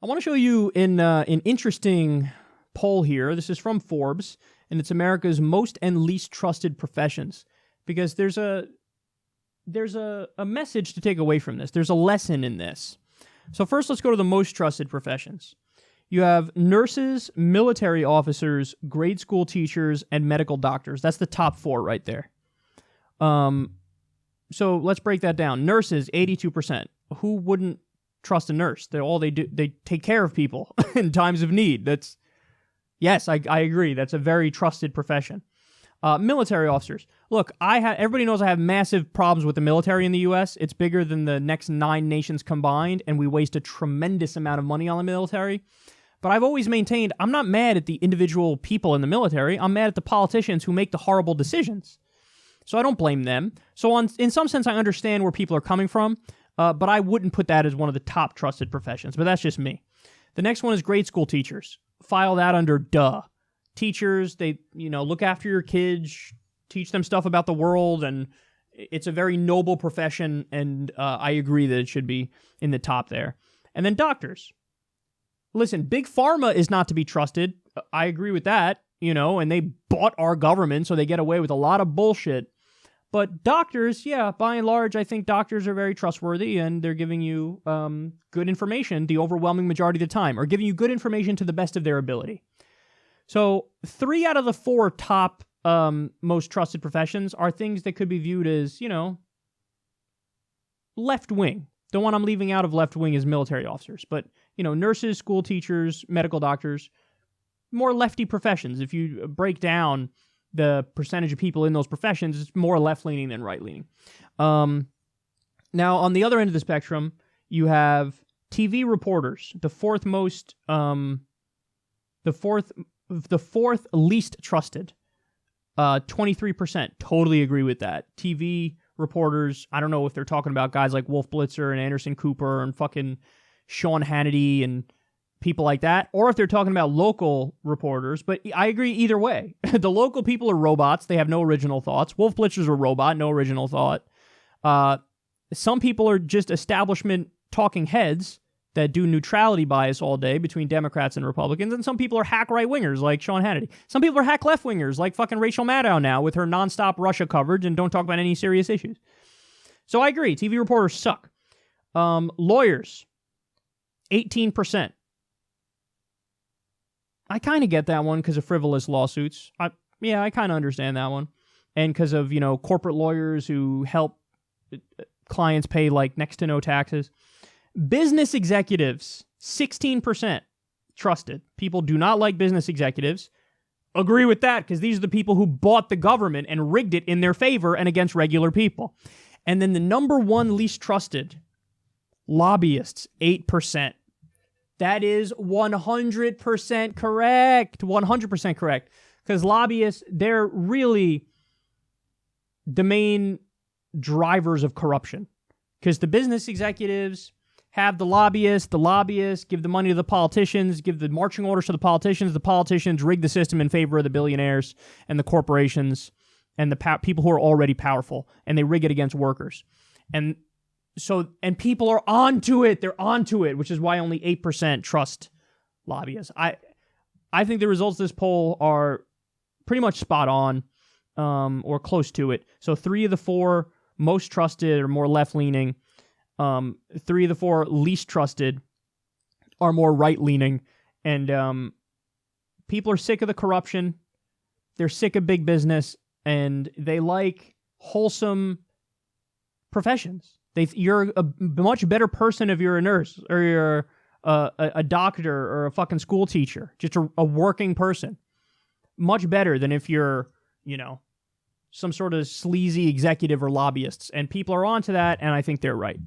I want to show you an interesting poll here. This is from Forbes, and it's America's most and least trusted professions. Because there's a message to take away from this. There's a lesson in this. So first, let's go to the most trusted professions. You have nurses, military officers, grade school teachers, and medical doctors. That's the top four right there. So let's break that down. Nurses, 82%. Who wouldn't trust a nurse? They take care of people in times of need. Yes, I agree. That's a very trusted profession. Military officers. Look, everybody knows I have massive problems with the military in the U.S. It's bigger than the next 9 nations combined, and we waste a tremendous amount of money on the military. But I've always maintained I'm not mad at the individual people in the military. I'm mad at the politicians who make the horrible decisions. So I don't blame them. So in some sense, I understand where people are coming from, but I wouldn't put that as one of the top trusted professions. But that's just me. The next one is grade school teachers. File that under duh. Teachers, they look after your kids, teach them stuff about the world, and it's a very noble profession, and I agree that it should be in the top there. And then doctors. Listen, big pharma is not to be trusted. I agree with that, and they bought our government, so they get away with a lot of bullshit. But doctors, yeah, by and large, I think doctors are very trustworthy, and they're giving you good information the overwhelming majority of the time, or giving you good information to the best of their ability. So 3 out of the 4 top most trusted professions are things that could be viewed as, left-wing. The one I'm leaving out of left-wing is military officers. But, nurses, school teachers, medical doctors, more lefty professions. If you break down the percentage of people in those professions, it's more left-leaning than right-leaning. Now, on the other end of the spectrum, you have TV reporters, the fourth least trusted, 23%. Totally agree with that. TV reporters, I don't know if they're talking about guys like Wolf Blitzer and Anderson Cooper and fucking Sean Hannity and people like that, or if they're talking about local reporters, but I agree either way. The local people are robots. They have no original thoughts. Wolf Blitzer's a robot, no original thought. Some people are just establishment talking heads that do neutrality bias all day between Democrats and Republicans, and some people are hack right-wingers like Sean Hannity. Some people are hack left-wingers like fucking Rachel Maddow now with her nonstop Russia coverage and don't talk about any serious issues. So I agree, TV reporters suck. Lawyers, 18%. I kind of get that one because of frivolous lawsuits. I kind of understand that one. And because of, corporate lawyers who help clients pay like next to no taxes. Business executives, 16% trusted. People do not like business executives. Agree with that, because these are the people who bought the government and rigged it in their favor and against regular people. And then the number one least trusted, lobbyists, 8%. That is 100% correct. 100% correct. Because lobbyists, they're really the main drivers of corruption. Because the business executives have the lobbyists give the money to the politicians, give the marching orders to the politicians rig the system in favor of the billionaires and the corporations and the people who are already powerful, and they rig it against workers. And people are onto it. They're onto it, which is why only 8% trust lobbyists. I think the results of this poll are pretty much spot on, or close to it. So 3 of the 4 most trusted are more left-leaning. 3 of the 4 least trusted are more right-leaning. And people are sick of the corruption. They're sick of big business, and they like wholesome professions. You're a much better person if you're a nurse or you're a doctor or a fucking school teacher, just a working person. Much better than if you're, some sort of sleazy executive or lobbyists. And people are onto that, and I think they're right.